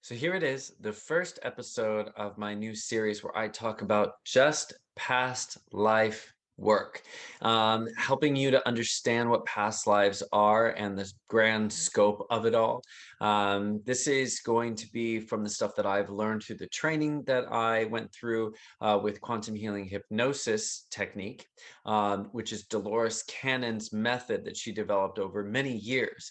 So here it is, the first episode of my new series where I talk about just past life work, helping you to understand what past lives are and the grand scope of it all. This is going to be from the stuff that I've learned through the training that I went through with quantum healing hypnosis technique, which is Dolores Cannon's method that she developed over many years.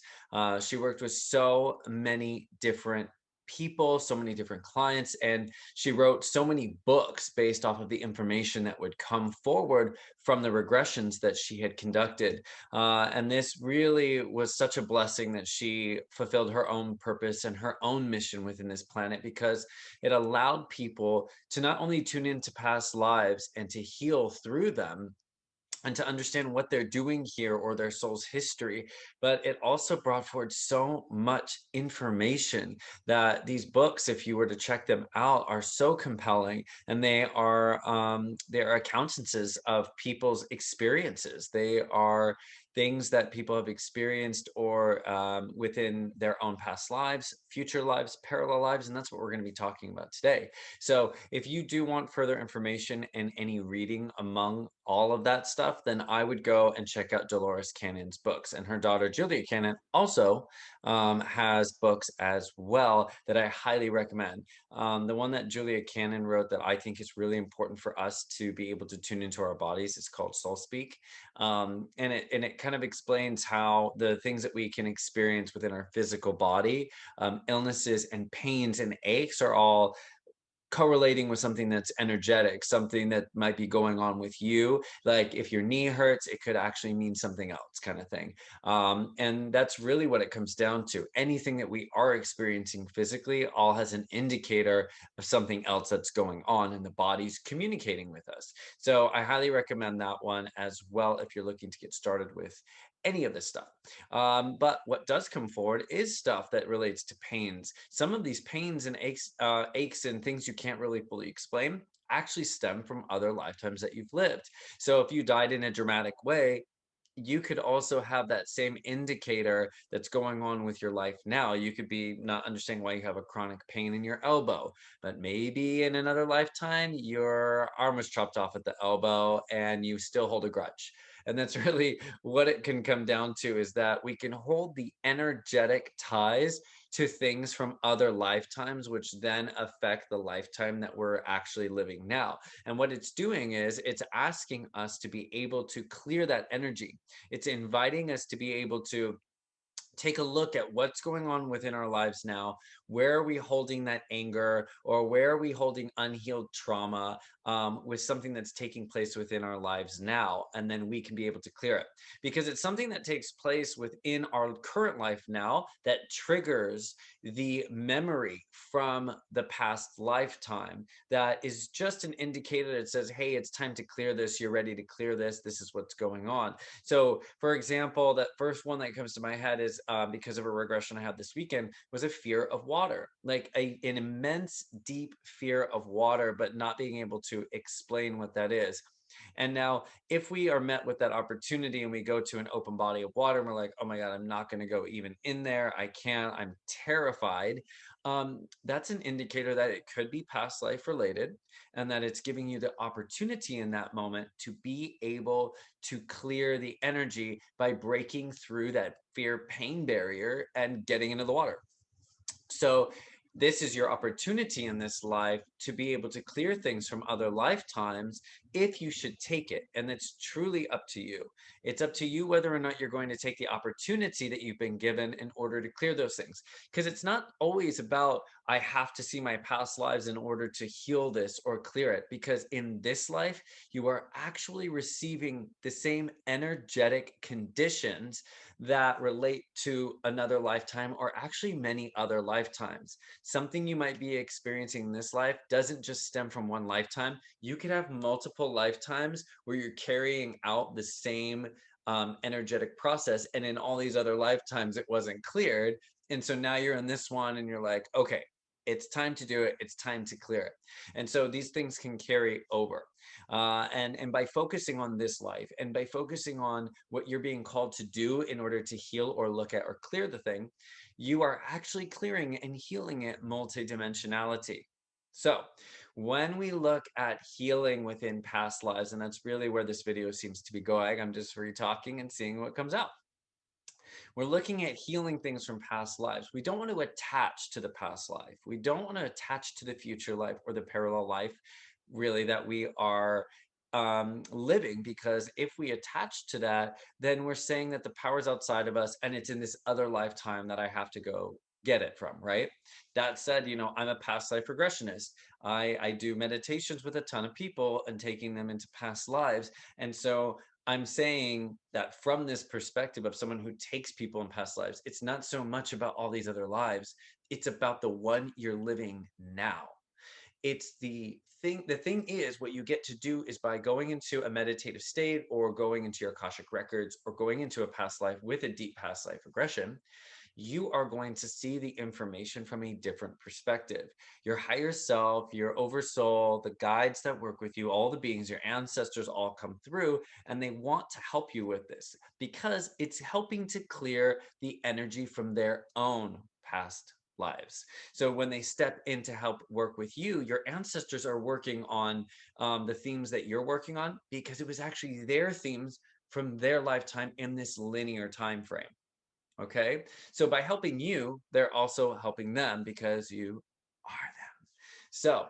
She worked with so many different people, so many different clients, and she wrote so many books based off of the information that would come forward from the regressions that she had conducted. And this really was such a blessing that she fulfilled her own purpose and her own mission within this planet because it allowed people to not only tune into past lives and to heal through them and to understand what they're doing here or their soul's history. But it also brought forward so much information that these books, if you were to check them out, are so compelling, and they are accountances of people's experiences. They are things that people have experienced or within their own past lives, future lives, parallel lives, and that's what we're going to be talking about today. So, if you do want further information and any reading among all of that stuff, then I would go and check out Dolores Cannon's books. And her daughter, Julia Cannon, also has books as well that I highly recommend. The one that Julia Cannon wrote that I think is really important for us to be able to tune into our bodies is called Soul Speak. And it kind of explains how the things that we can experience within our physical body, illnesses and pains and aches are all correlating with something that's energetic, something that might be going on with you. Like if your knee hurts, it could actually mean something else, kind of thing. And that's really what it comes down to. Anything that we are experiencing physically all has an indicator of something else that's going on, and the body's communicating with us. So I highly recommend that one as well if you're looking to get started with any of this stuff. But what does come forward is stuff that relates to pains. Some of these pains and aches and things you can't really fully explain actually stem from other lifetimes that you've lived. So if you died in a dramatic way, you could also have that same indicator that's going on with your life now. You could be not understanding why you have a chronic pain in your elbow, but maybe in another lifetime, your arm was chopped off at the elbow and you still hold a grudge. And that's really what it can come down to, is that we can hold the energetic ties to things from other lifetimes, which then affect the lifetime that we're actually living now. And what it's doing is it's asking us to be able to clear that energy. It's inviting us to be able to take a look at what's going on within our lives now. Where are we holding that anger, or where are we holding unhealed trauma with something that's taking place within our lives now? And then we can be able to clear it, because it's something that takes place within our current life now that triggers the memory from the past lifetime. That is just an indicator that says, hey, it's time to clear this. You're ready to clear this. This is what's going on. So, for example, that first one that comes to my head is because of a regression I had this weekend, was a fear of water, like an immense, deep fear of water, but not being able to explain what that is. And now, if we are met with that opportunity and we go to an open body of water and we're like, oh my God, I'm not going to go even in there. I can't, I'm terrified. That's an indicator that it could be past life related, and that it's giving you the opportunity in that moment to be able to clear the energy by breaking through that fear pain barrier and getting into the water. So this is your opportunity in this life to be able to clear things from other lifetimes, if you should take it. And it's truly up to you. It's up to you whether or not you're going to take the opportunity that you've been given in order to clear those things. Because it's not always about, I have to see my past lives in order to heal this or clear it. Because in this life, you are actually receiving the same energetic conditions that relate to another lifetime, or actually many other lifetimes. Something you might be experiencing in this life doesn't just stem from one lifetime. You could have multiple lifetimes where you're carrying out the same energetic process, and in all these other lifetimes it wasn't cleared. And so now you're in this one and you're like, okay, it's time to do it, it's time to clear it. And so these things can carry over, and by focusing on this life, and by focusing on what you're being called to do in order to heal or look at or clear the thing, you are actually clearing and healing it multidimensionality. So, when we look at healing within past lives, and that's really where this video seems to be going, I'm just re-talking and seeing what comes out. We're looking at healing things from past lives. We don't want to attach to the past life. We don't want to attach to the future life or the parallel life, really, that we are living, because if we attach to that, then we're saying that the power's outside of us and it's in this other lifetime that I have to go get it from, right? That said, I'm a past life regressionist. I do meditations with a ton of people and taking them into past lives. And so I'm saying that from this perspective of someone who takes people in past lives, it's not so much about all these other lives. It's about the one you're living now. It's the thing is, what you get to do is, by going into a meditative state or going into your Akashic records or going into a past life with a deep past life regression, you are going to see the information from a different perspective. Your higher self, your oversoul, the guides that work with you, all the beings, your ancestors all come through, and they want to help you with this because it's helping to clear the energy from their own past lives. So when they step in to help work with you, your ancestors are working on the themes that you're working on, because it was actually their themes from their lifetime in this linear time frame. Okay. So by helping you, they're also helping them because you are them. So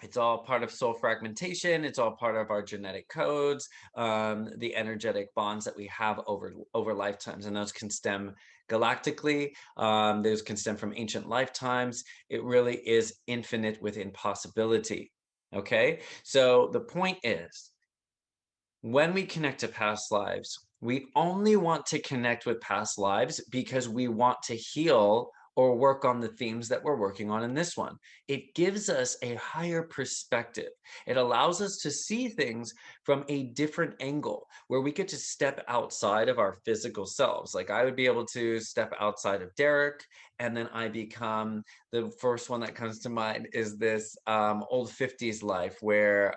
it's all part of soul fragmentation. It's all part of our genetic codes, the energetic bonds that we have over lifetimes, and those can stem galactically. Those can stem from ancient lifetimes. It really is infinite within possibility. Okay, so the point is, when we connect to past lives, we only want to connect with past lives because we want to heal or work on the themes that we're working on in this one. It gives us a higher perspective. It allows us to see things from a different angle where we get to step outside of our physical selves. Like, I would be able to step outside of Derek, and then I become, the first one that comes to mind is this old 50s life where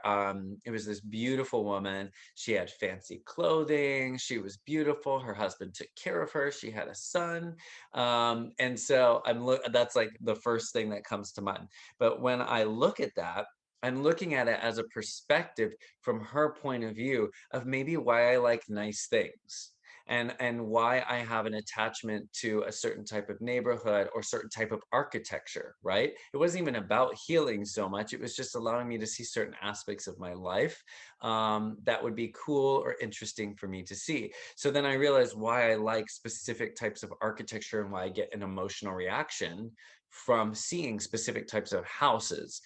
it was this beautiful woman. She had fancy clothing. She was beautiful. Her husband took care of her. She had a son. And so that's like the first thing that comes to mind. But when I look at that, I'm looking at it as a perspective from her point of view of maybe why I like nice things, and why I have an attachment to a certain type of neighborhood or certain type of architecture, right? It wasn't even about healing so much. It was just allowing me to see certain aspects of my life that would be cool or interesting for me to see. So then I realized why I like specific types of architecture and why I get an emotional reaction from seeing specific types of houses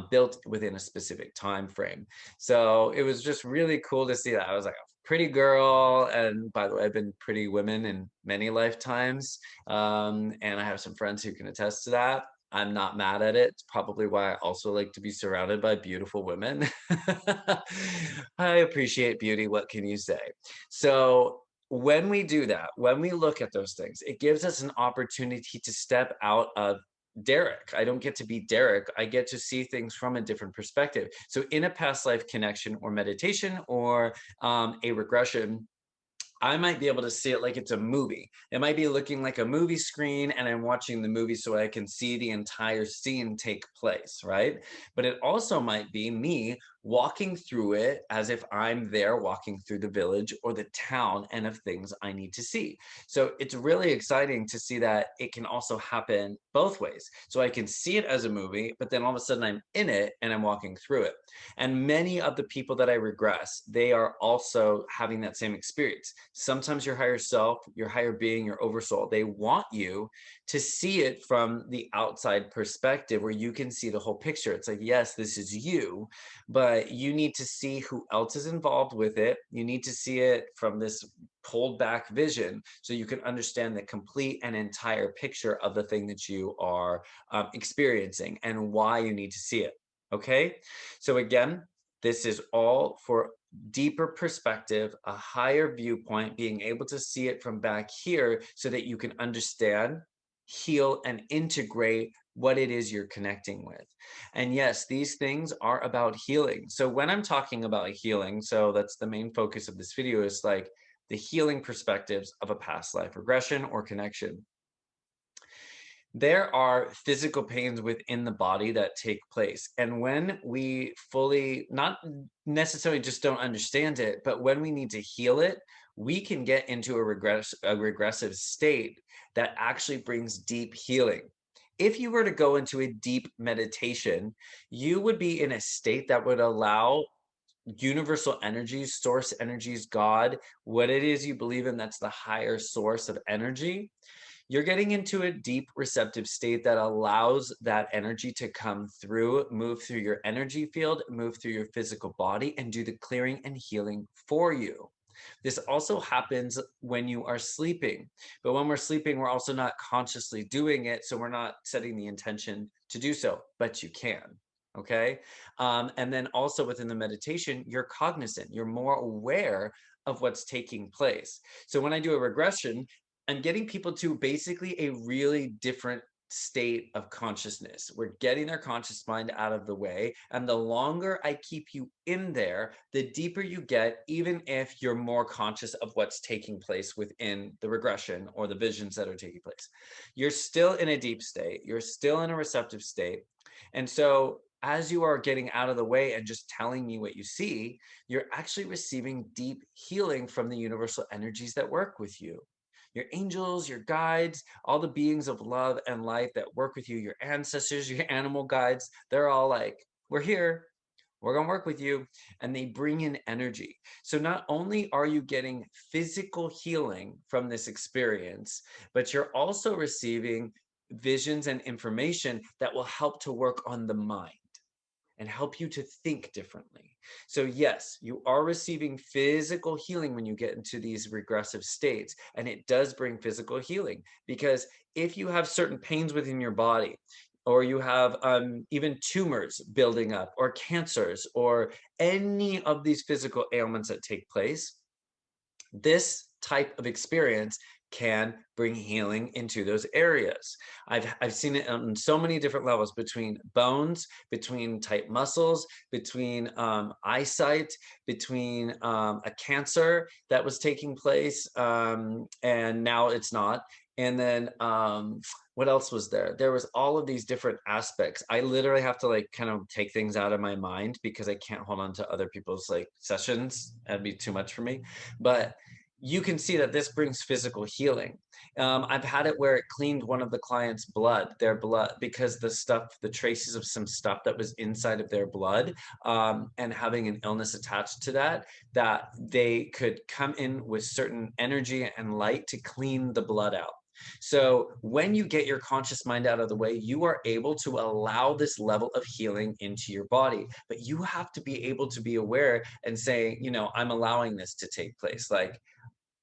built within a specific time frame. So it was just really cool to see that. I was like, pretty girl. And by the way, I've been pretty women in many lifetimes. And I have some friends who can attest to that. I'm not mad at it. It's probably why I also like to be surrounded by beautiful women. I appreciate beauty. What can you say? So when we do that, when we look at those things, it gives us an opportunity to step out of Derek. I don't get to be Derek. I get to see things from a different perspective. So in a past life connection or meditation or a regression, I might be able to see it like it's a movie. It might be looking like a movie screen, and I'm watching the movie so I can see the entire scene take place, right? But it also might be me walking through it as if I'm there walking through the village or the town and of things I need to see. So it's really exciting to see that it can also happen both ways. So I can see it as a movie, but then all of a sudden I'm in it and I'm walking through it. And many of the people that I regress, they are also having that same experience. Sometimes your higher self, your higher being, your oversoul, they want you to see it from the outside perspective where you can see the whole picture. It's like, yes, this is you, but you need to see who else is involved with it. You need to see it from this pulled back vision so you can understand the complete and entire picture of the thing that you are experiencing and why you need to see it. Okay. So again, this is all for deeper perspective, a higher viewpoint, being able to see it from back here so that you can understand, heal, and integrate what it is you're connecting with. And yes, these things are about healing. So when I'm talking about healing, so that's the main focus of this video, is like the healing perspectives of a past life regression or connection. There are physical pains within the body that take place. And when we fully, not necessarily just don't understand it, but when we need to heal it, we can get into a regressive state that actually brings deep healing. If you were to go into a deep meditation, you would be in a state that would allow universal energies, source energies, God, what it is you believe in, that's the higher source of energy. You're getting into a deep receptive state that allows that energy to come through, move through your energy field, move through your physical body, and do the clearing and healing for you. This also happens when you are sleeping. But when we're sleeping, we're also not consciously doing it. So we're not setting the intention to do so, but you can. Okay. And then also within the meditation, you're cognizant, you're more aware of what's taking place. So when I do a regression, I'm getting people to basically a really different state of consciousness. We're getting their conscious mind out of the way. And the longer I keep you in there, the deeper you get, even if you're more conscious of what's taking place within the regression or the visions that are taking place. You're still in a deep state, you're still in a receptive state. And so, as you are getting out of the way and just telling me what you see, you're actually receiving deep healing from the universal energies that work with you, your angels, your guides, all the beings of love and light that work with you, your ancestors, your animal guides. They're all like, we're here. We're going to work with you. And they bring in energy. So not only are you getting physical healing from this experience, but you're also receiving visions and information that will help to work on the mind and help you to think differently. So, yes, you are receiving physical healing when you get into these regressive states, and it does bring physical healing because if you have certain pains within your body, or you have even tumors building up, or cancers, or any of these physical ailments that take place, this type of experience can bring healing into those areas. I've seen it on so many different levels, between bones, between tight muscles, between eyesight, between a cancer that was taking place, and now it's not. And then what else was there? There was all of these different aspects. I literally have to like kind of take things out of my mind because I can't hold on to other people's like sessions. That'd be too much for me. But you can see that this brings physical healing. I've had it where it cleaned one of the clients' blood, their blood, because the stuff, the traces of some stuff that was inside of their blood, and having an illness attached to that, that they could come in with certain energy and light to clean the blood out. So when you get your conscious mind out of the way, you are able to allow this level of healing into your body. But you have to be able to be aware and say, I'm allowing this to take place. Like,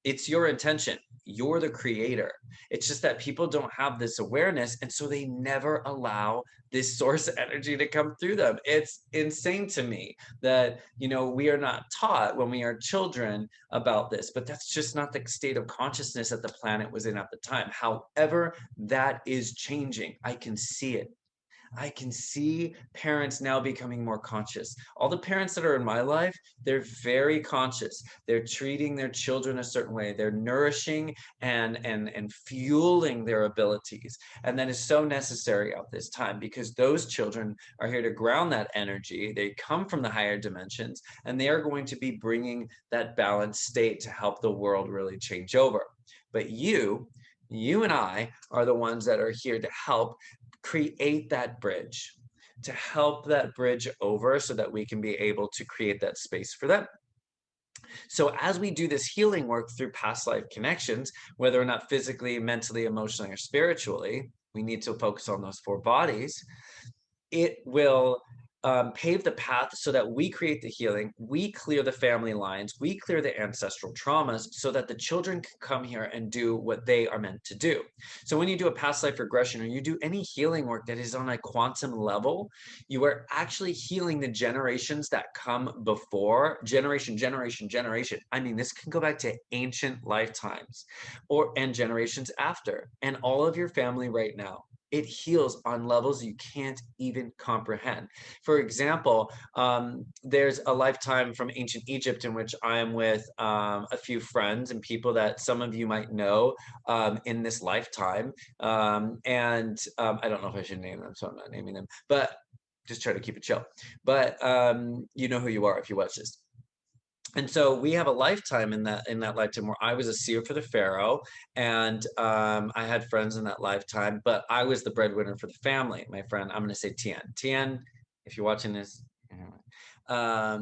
it's your intention. You're the creator. It's just that people don't have this awareness. And so they never allow this source energy to come through them. It's insane to me that, we are not taught when we are children about this, but that's just not the state of consciousness that the planet was in at the time. However, that is changing. I can see it. I can see parents now becoming more conscious. All the parents that are in my life, they're very conscious. They're treating their children a certain way. They're nourishing and fueling their abilities. And that is so necessary at this time because those children are here to ground that energy. They come from the higher dimensions and they are going to be bringing that balanced state to help the world really change over. But you and I are the ones that are here to help create that bridge, to help that bridge over so that we can be able to create that space for them. So, as we do this healing work through past life connections, whether or not physically, mentally, emotionally, or spiritually, we need to focus on those four bodies. It will pave the path so that we create the healing, we clear the family lines, we clear the ancestral traumas so that the children can come here and do what they are meant to do. So when you do a past life regression or you do any healing work that is on a quantum level, you are actually healing the generations that come before, generation. I mean, this can go back to ancient lifetimes and generations after, and all of your family right now. it heals on levels you can't even comprehend. For example, there's a lifetime from ancient Egypt in which I am with a few friends and people that some of you might know in this lifetime. I don't know if I should name them, so I'm not naming them, but just try to keep it chill. But you know who you are if you watch this. And so we have a lifetime in that lifetime where I was a seer for the pharaoh, and I had friends in that lifetime, but I was the breadwinner for the family. My friend, I'm going to say Tien. Tien, if you're watching this,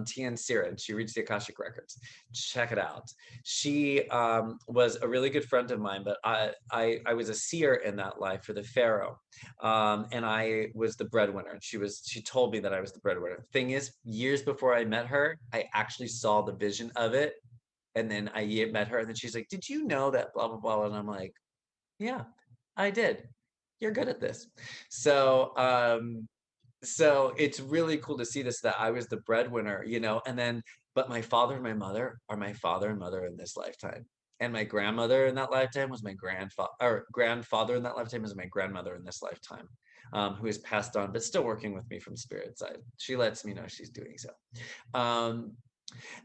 Tien Siren, she reads the Akashic Records. Check it out. She was a really good friend of mine, but I was a seer in that life for the pharaoh, and I was the breadwinner. And she told me that I was the breadwinner. Thing is, years before I met her, I actually saw the vision of it, and then I met her, and then she's like, "Did you know that blah blah blah?" And I'm like, "Yeah, I did. You're good at this." So so it's really cool to see this, that I was the breadwinner, and then, but my father and my mother are my father and mother in this lifetime. And my grandmother in that lifetime was my grandfather, or grandfather in that lifetime is my grandmother in this lifetime, who has passed on, but still working with me from spirit side. She lets me know she's doing so. Um,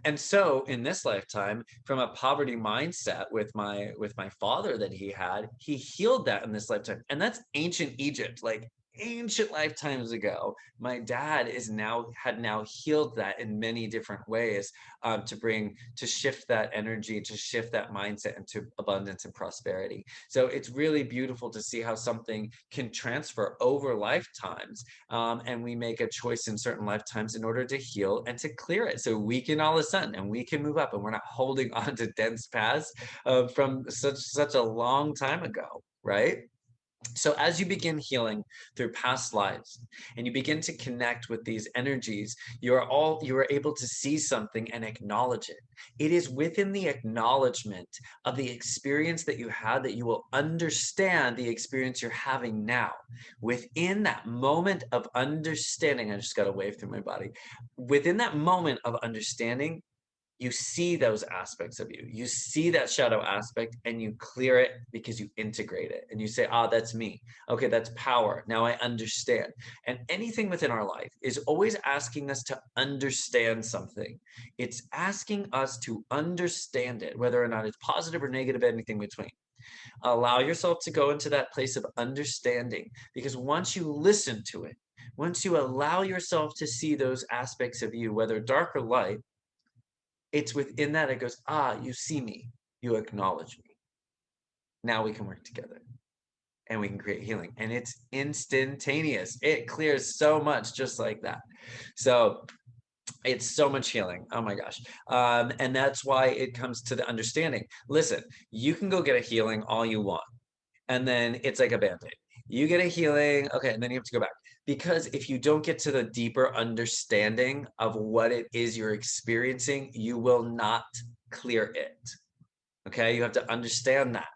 and so in this lifetime, from a poverty mindset with my father that he healed that in this lifetime. And that's ancient Egypt, like ancient lifetimes ago. My dad had now healed that in many different ways, to shift that energy, to shift that mindset into abundance and prosperity. So it's really beautiful to see how something can transfer over lifetimes, and we make a choice in certain lifetimes in order to heal and to clear it, so we can all ascend and we can move up, and we're not holding on to dense past from such a long time ago, right? So as you begin healing through past lives and you begin to connect with these energies, you are able to see something and acknowledge it. It is within the acknowledgement of the experience that you had that you will understand the experience you're having now. Within that moment of understanding, I just got a wave through my body. Within that moment of understanding, you see those aspects of you. You see that shadow aspect and you clear it because you integrate it and you say, that's me. Okay, that's power. Now I understand. And anything within our life is always asking us to understand something. It's asking us to understand it, whether or not it's positive or negative, anything between. Allow yourself to go into that place of understanding, because once you listen to it, once you allow yourself to see those aspects of you, whether dark or light, it's within that it goes, you see me, you acknowledge me. Now we can work together and we can create healing. And it's instantaneous. It clears so much just like that. So it's so much healing. Oh my gosh. And that's why it comes to the understanding. Listen, you can go get a healing all you want, and then it's like a band-aid. You get a healing, okay, and then you have to go back. Because if you don't get to the deeper understanding of what it is you're experiencing, you will not clear it. Okay, you have to understand that.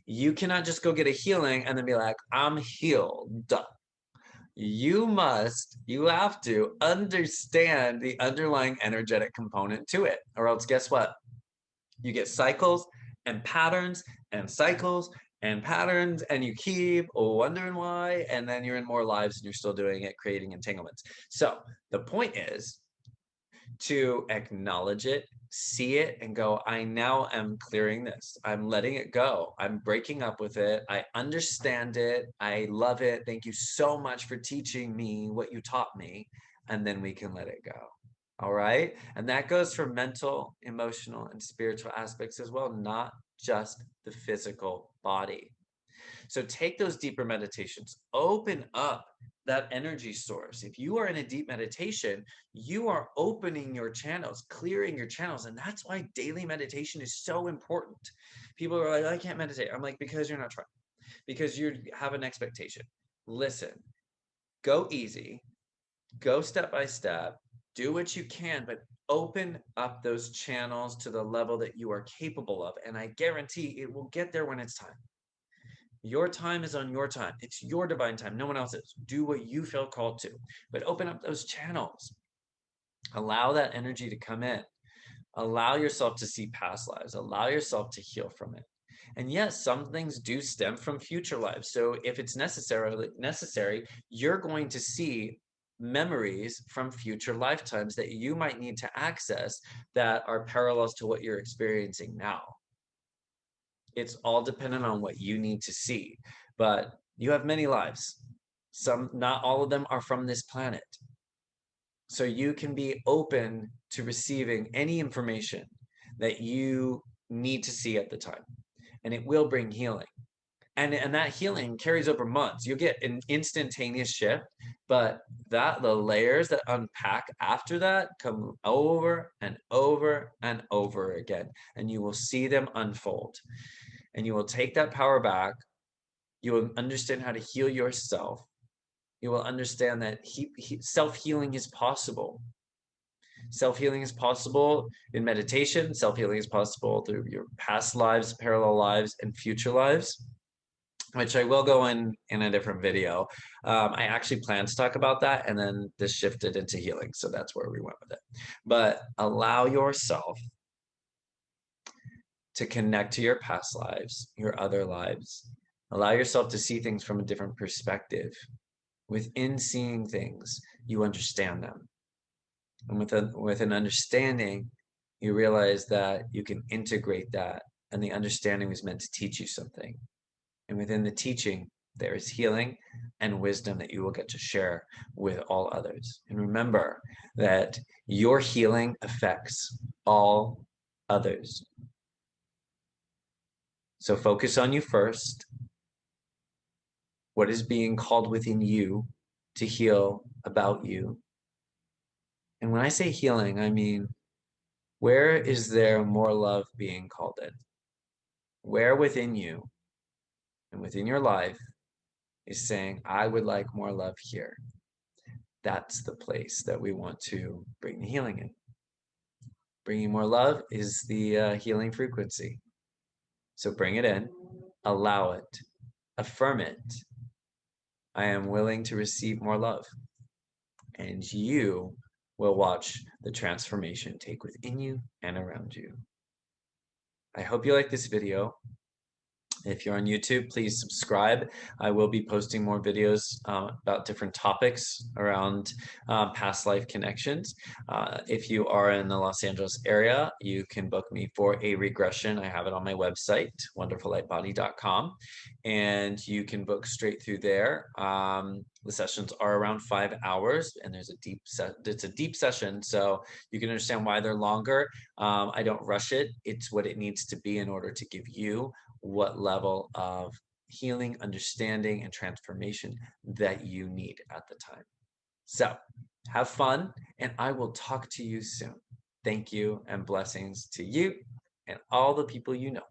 You cannot just go get a healing and then be like, I'm healed. You have to understand the underlying energetic component to it, or else guess what? You get cycles and patterns and cycles and patterns, and you keep wondering why, and then you're in more lives and you're still doing it, creating entanglements. So the point is to acknowledge it, see it, and go, I now am clearing this. I'm letting it go. I'm breaking up with it. I understand it. I love it. Thank you so much for teaching me what you taught me. And then we can let it go. All right. And that goes for mental, emotional, and spiritual aspects as well, not just the physical body. So take those deeper meditations, open up that energy source. If you are in a deep meditation, you are opening your channels, clearing your channels. And that's why daily meditation is so important. People are like, I can't meditate. I'm like, because you're not trying, because you have an expectation. Listen, go easy, go step by step, do what you can, but open up those channels to the level that you are capable of. And I guarantee it will get there when it's time. Your time is on your time. It's your divine time, no one else's. Do what you feel called to, but open up those channels. Allow that energy to come in. Allow yourself to see past lives. Allow yourself to heal from it. And yes, some things do stem from future lives. So if it's necessary, you're going to see memories from future lifetimes that you might need to access that are parallels to what you're experiencing now. It's all dependent on what you need to see. But you have many lives. Some, not all of them are from this planet. So you can be open to receiving any information that you need to see at the time, and it will bring healing. And that healing carries over months. You'll get an instantaneous shift, but that the layers that unpack after that come over and over and over again, and you will see them unfold. And you will take that power back. You will understand how to heal yourself. You will understand that self-healing is possible. Self-healing is possible in meditation. Self-healing is possible through your past lives, parallel lives, and future lives, which I will go in a different video. I actually planned to talk about that, and then this shifted into healing, so that's where we went with it. But allow yourself to connect to your past lives, your other lives. Allow yourself to see things from a different perspective. Within seeing things, you understand them. And with an understanding, you realize that you can integrate that, and the understanding was meant to teach you something. And within the teaching, there is healing and wisdom that you will get to share with all others. And remember that your healing affects all others. So focus on you first. What is being called within you to heal about you? And when I say healing, I mean, where is there more love being called in? Where within you and within your life is saying, I would like more love here? That's the place that we want to bring the healing in. Bringing more love is the healing frequency. So bring it in, allow it, affirm it. I am willing to receive more love. And you will watch the transformation take within you and around you. I hope you like this video. If you're on YouTube, please subscribe. I will be posting more videos about different topics around past life connections. If you are in the Los Angeles area, you can book me for a regression. I have it on my website, wonderfullightbody.com, and you can book straight through there. The sessions are around 5 hours, and there's it's a deep session, so you can understand why they're longer. I don't rush it. It's what it needs to be in order to give you what level of healing, understanding, and transformation that you need at the time. So have fun, and I will talk to you soon. Thank you, and blessings to you and all the people you know.